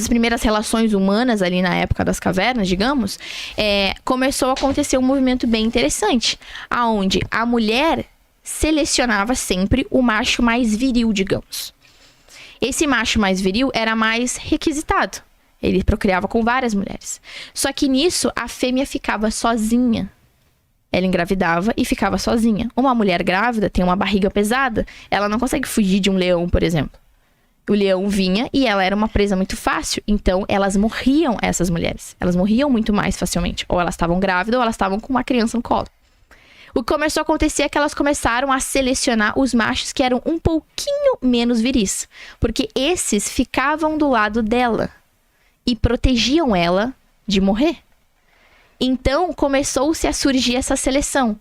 as primeiras relações humanas ali na época das cavernas, digamos, começou a acontecer um movimento bem interessante, aonde a mulher selecionava sempre o macho mais viril, digamos. Esse macho mais viril era mais requisitado. Ele procriava com várias mulheres. Só que nisso, a fêmea ficava sozinha. Ela engravidava e ficava sozinha. Uma mulher grávida tem uma barriga pesada, ela não consegue fugir de um leão, por exemplo. O leão vinha e ela era uma presa muito fácil. Então, elas morriam, essas mulheres. Elas morriam muito mais facilmente. Ou elas estavam grávidas ou elas estavam com uma criança no colo. O que começou a acontecer é que elas começaram a selecionar os machos que eram um pouquinho menos viris. Porque esses ficavam do lado dela e protegiam ela de morrer. Então, começou-se a surgir essa seleção.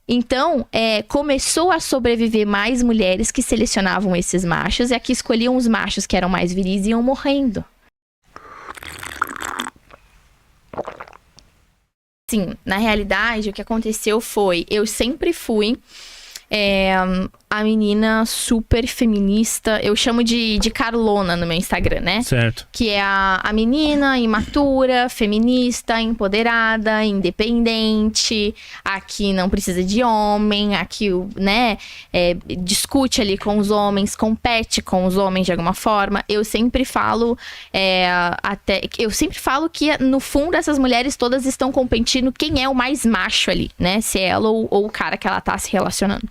Então, começou a sobreviver mais mulheres que selecionavam esses machos e a que escolhiam os machos que eram mais viris e iam morrendo. Sim, na realidade, o que aconteceu foi... Eu sempre fui a menina super feminista. Eu chamo de Carlona no meu Instagram, né? Certo. Que é a menina imatura, feminista, empoderada, independente, a que não precisa de homem, a que, né, discute ali com os homens, compete com os homens de alguma forma. Eu sempre falo, que no fundo essas mulheres todas estão competindo quem é o mais macho ali, né? Se é ela ou o cara que ela tá se relacionando.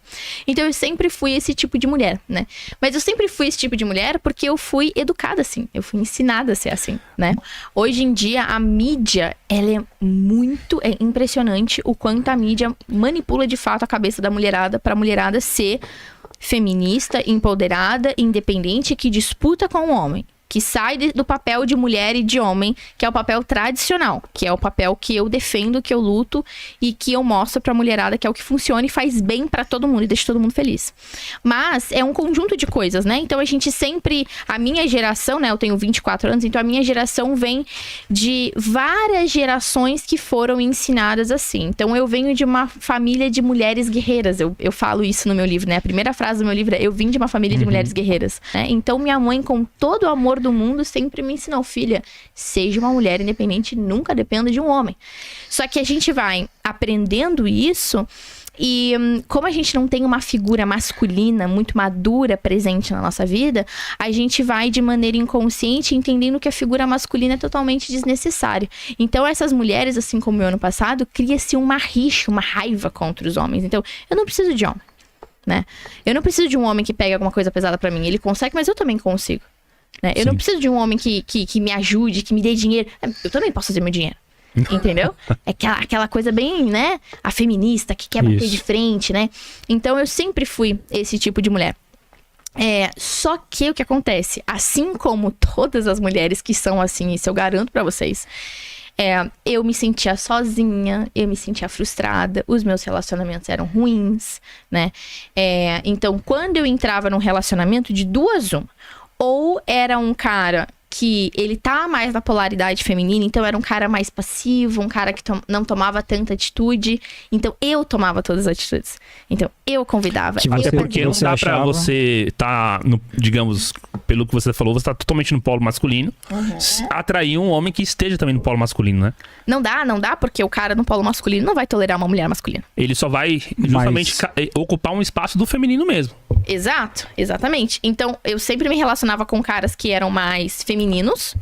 Então eu sempre fui esse tipo de mulher, né? Mas eu sempre fui esse tipo de mulher porque eu fui educada assim. Eu fui ensinada a ser assim, né? Hoje em dia, a mídia, ela é muito impressionante o quanto a mídia manipula de fato a cabeça da mulherada pra mulherada ser feminista, empoderada, independente, que disputa com o homem. Que sai do papel de mulher e de homem, que é o papel tradicional, que é o papel que eu defendo, que eu luto e que eu mostro pra mulherada que é o que funciona e faz bem pra todo mundo e deixa todo mundo feliz. Mas é um conjunto de coisas, né? Então a gente sempre, a minha geração, né? Eu tenho 24 anos, então a minha geração vem de várias gerações que foram ensinadas assim. Então eu venho de uma família de mulheres guerreiras, eu falo isso no meu livro, né? A primeira frase do meu livro é: eu vim de uma família de mulheres guerreiras, né? Então minha mãe, com todo o amor do mundo, sempre me ensinou: filha, seja uma mulher independente, nunca dependa de um homem. Só que a gente vai aprendendo isso e como a gente não tem uma figura masculina muito madura presente na nossa vida, a gente vai de maneira inconsciente entendendo que a figura masculina é totalmente desnecessária. Então essas mulheres, assim como eu ano passado, cria-se uma rixa, uma raiva contra os homens. Então eu não preciso de homem, né? Eu não preciso de um homem que pegue alguma coisa pesada pra mim. Ele consegue, mas eu também consigo, né? Eu não preciso de um homem que me ajude, que me dê dinheiro. Eu também posso fazer meu dinheiro. Entendeu? É aquela coisa bem, né? A feminista que quer bater de frente, né? Então eu sempre fui esse tipo de mulher. Só que o que acontece? Assim como todas as mulheres que são assim, isso eu garanto pra vocês, eu me sentia sozinha, eu me sentia frustrada, os meus relacionamentos eram ruins, né? Então quando eu entrava num relacionamento, de duas uma, ou era um cara que ele tá mais na polaridade feminina, então era um cara mais passivo, um cara que não tomava tanta atitude, então eu tomava todas as atitudes. Então eu convidava. Até porque não dá pra você tá, digamos, pelo que você falou, você tá totalmente no polo masculino, atrair um homem que esteja também no polo masculino, né? Não dá, porque o cara no polo masculino não vai tolerar uma mulher masculina. Ele só vai justamente ocupar um espaço do feminino mesmo. Exato, exatamente. Então eu sempre me relacionava com caras que eram mais femininos,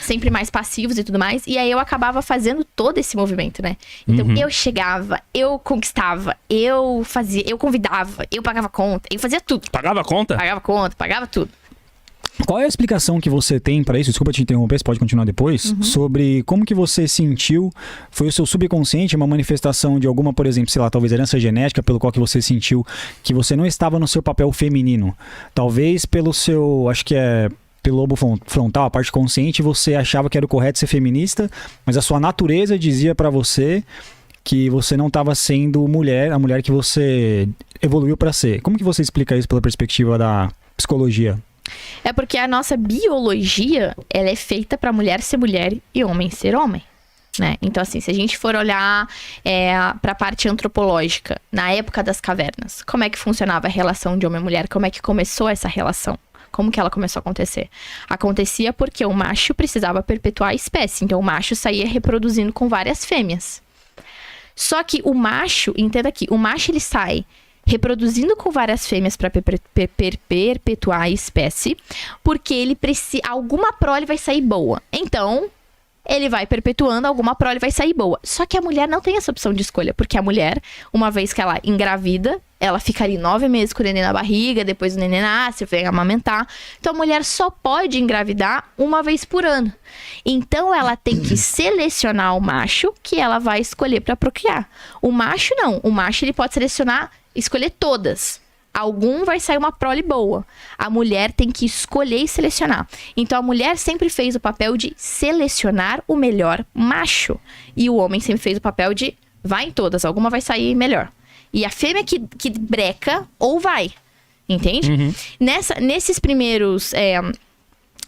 sempre mais passivos e tudo mais. E aí eu acabava fazendo todo esse movimento, né? Então eu chegava, eu conquistava, eu fazia, eu convidava, eu pagava conta, eu fazia tudo. Pagava conta? Pagava conta, pagava tudo. Qual é a explicação que você tem para isso? Desculpa te interromper, você pode continuar depois. Sobre como que você sentiu, foi o seu subconsciente, uma manifestação de alguma, por exemplo, sei lá, talvez herança genética, pelo qual que você sentiu que você não estava no seu papel feminino. Talvez pelo seu, acho que pelo lobo frontal, a parte consciente, você achava que era o correto ser feminista, mas a sua natureza dizia para você que você não estava sendo a mulher que você evoluiu para ser. Como que você explica isso pela perspectiva da psicologia? É porque a nossa biologia, ela é feita pra mulher ser mulher e homem ser homem, né? Então, assim, se a gente for olhar pra parte antropológica, na época das cavernas, como é que funcionava a relação de homem e mulher? Como é que começou essa relação? Como que ela começou a acontecer? Acontecia porque o macho precisava perpetuar a espécie. Então, o macho saía reproduzindo com várias fêmeas. Só que o macho, entenda aqui, o macho ele sai reproduzindo com várias fêmeas para perpetuar a espécie, porque ele precisa, alguma prole vai sair boa. Então, ele vai perpetuando, alguma prole vai sair boa. Só que a mulher não tem essa opção de escolha, porque a mulher, uma vez que ela engravida, ela fica ali 9 meses com o neném na barriga, depois o neném nasce, vem amamentar. Então, a mulher só pode engravidar uma vez por ano. Então, ela tem que selecionar o macho que ela vai escolher para procriar. O macho não. O macho ele pode selecionar, escolher todas. Algum vai sair uma prole boa. A mulher tem que escolher e selecionar. Então, a mulher sempre fez o papel de selecionar o melhor macho. E o homem sempre fez o papel de vai em todas, alguma vai sair melhor. E a fêmea que breca, ou vai. Entende? Uhum. Nesses primeiros...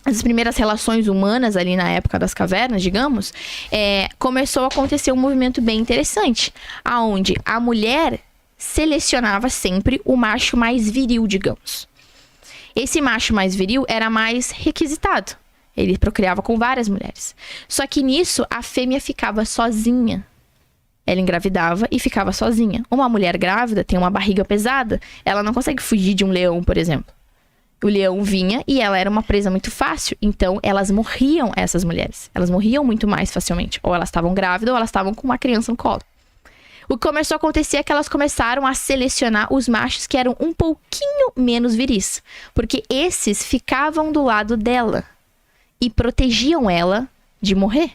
as primeiras relações humanas ali na época das cavernas, digamos, começou a acontecer um movimento bem interessante. Onde a mulher selecionava sempre o macho mais viril, digamos. Esse macho mais viril era mais requisitado. Ele procriava com várias mulheres. Só que nisso, a fêmea ficava sozinha. Ela engravidava e ficava sozinha. Uma mulher grávida tem uma barriga pesada, ela não consegue fugir de um leão, por exemplo. O leão vinha e ela era uma presa muito fácil. Então, elas morriam, essas mulheres. Elas morriam muito mais facilmente. Ou elas estavam grávidas ou elas estavam com uma criança no colo. O que começou a acontecer é que elas começaram a selecionar os machos que eram um pouquinho menos viris. Porque esses ficavam do lado dela e protegiam ela de morrer.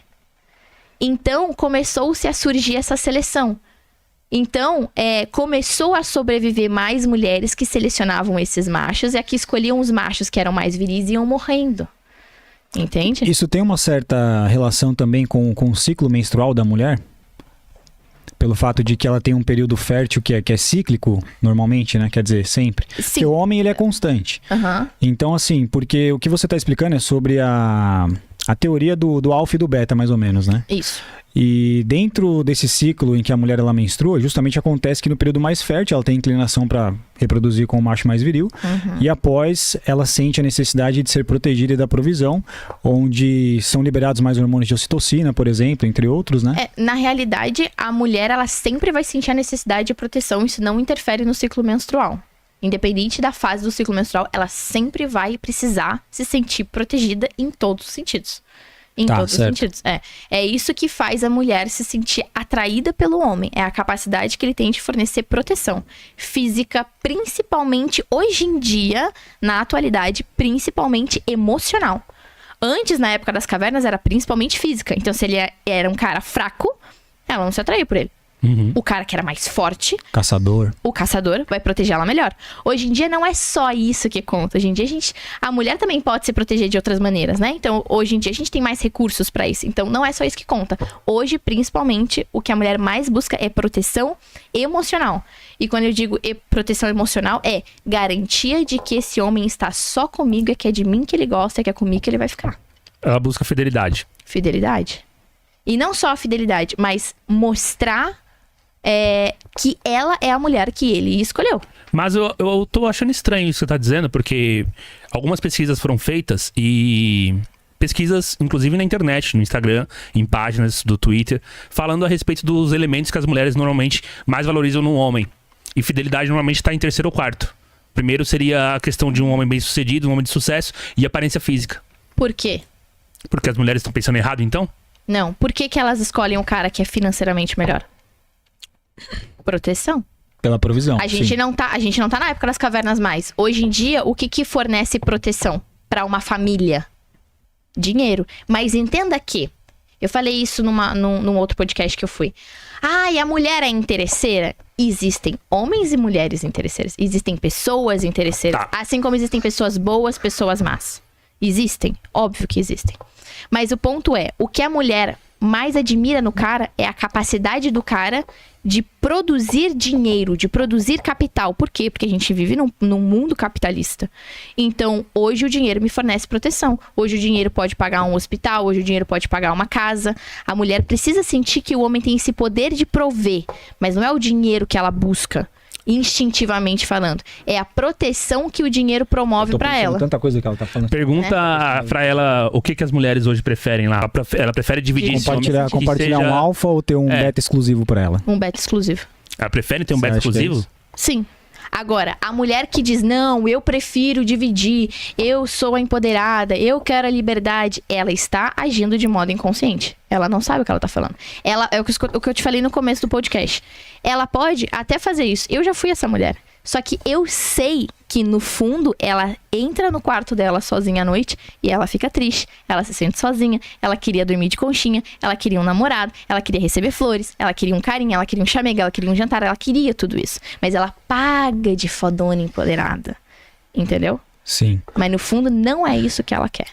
Então, começou-se a surgir essa seleção. Então, começou a sobreviver mais mulheres que selecionavam esses machos e a que escolhiam os machos que eram mais viris e iam morrendo. Entende? Isso tem uma certa relação também com o ciclo menstrual da mulher? Pelo fato de que ela tem um período fértil que é cíclico, normalmente, né? Quer dizer, sempre. Sim. Porque o homem, ele é constante. Uhum. Então, assim, porque o que você está explicando é sobre a teoria do alfa e do beta, mais ou menos, né? Isso. E dentro desse ciclo em que a mulher ela menstrua, justamente acontece que no período mais fértil ela tem inclinação para reproduzir com o macho mais viril. Uhum. E após ela sente a necessidade de ser protegida da provisão, onde são liberados mais hormônios de ocitocina, por exemplo, entre outros, né? Na realidade, a mulher ela sempre vai sentir a necessidade de proteção. Isso não interfere no ciclo menstrual. Independente da fase do ciclo menstrual, ela sempre vai precisar se sentir protegida em todos os sentidos. Em todos os sentidos. É isso que faz a mulher se sentir atraída pelo homem. É a capacidade que ele tem de fornecer proteção física, principalmente hoje em dia, na atualidade, principalmente emocional. Antes, na época das cavernas, era principalmente física. Então, se ele era um cara fraco, ela não se atraía por ele. Uhum. O cara que era mais forte, o caçador vai proteger ela melhor. Hoje em dia não é só isso que conta. Hoje em dia a mulher também pode se proteger de outras maneiras, né? Então hoje em dia a gente tem mais recursos pra isso. Então não é só isso que conta. Hoje, principalmente, o que a mulher mais busca é proteção emocional. E quando eu digo proteção emocional, é garantia de que esse homem está só comigo, é que é de mim que ele gosta, é que é comigo que ele vai ficar. Ela busca fidelidade. Fidelidade. E não só a fidelidade, mas mostrar que ela é a mulher que ele escolheu. Mas eu tô achando estranho isso que você tá dizendo, porque algumas pesquisas foram feitas e... pesquisas, inclusive na internet, no Instagram, em páginas do Twitter, falando a respeito dos elementos que as mulheres normalmente mais valorizam no homem. E fidelidade normalmente está em terceiro ou quarto. Primeiro seria a questão de um homem bem-sucedido, um homem de sucesso e aparência física. Por quê? Porque as mulheres estão pensando errado, então? Não. Por que elas escolhem um cara que é financeiramente melhor? Proteção. Pela provisão. A gente não tá na época das cavernas mais. Hoje em dia, o que fornece proteção para uma família? Dinheiro. Mas entenda que... eu falei isso num outro podcast que eu fui. E a mulher é interesseira? Existem homens e mulheres interesseiras. Existem pessoas interesseiras. Tá. Assim como existem pessoas boas, pessoas más. Existem. Óbvio que existem. Mas o ponto é, o que a mulher mais admira no cara é a capacidade do cara de produzir dinheiro, de produzir capital. Por quê? Porque a gente vive num mundo capitalista. Então, hoje o dinheiro me fornece proteção. Hoje o dinheiro pode pagar um hospital, hoje o dinheiro pode pagar uma casa. A mulher precisa sentir que o homem tem esse poder de prover, mas não é o dinheiro que ela busca. instintivamente falando. É a proteção que o dinheiro promove pra ela. Tanta coisa que ela tá falando. Pergunta pra ela o que as mulheres hoje preferem lá. Ela prefere dividir Compartilhar um alfa ou ter um beta exclusivo pra ela? Um beta exclusivo. Ela prefere ter um beta exclusivo? Sim. Agora, a mulher que diz, não, eu prefiro dividir, eu sou a empoderada, eu quero a liberdade, ela está agindo de modo inconsciente. Ela não sabe o que ela tá falando. É o que eu te falei no começo do podcast. Ela pode até fazer isso. Eu já fui essa mulher. Só que eu sei que, no fundo, ela entra no quarto dela sozinha à noite e ela fica triste. Ela se sente sozinha. Ela queria dormir de conchinha. Ela queria um namorado. Ela queria receber flores. Ela queria um carinho. Ela queria um chamego. Ela queria um jantar. Ela queria tudo isso. Mas ela paga de fodona empoderada. Entendeu? Sim. Mas, no fundo, não é isso que ela quer.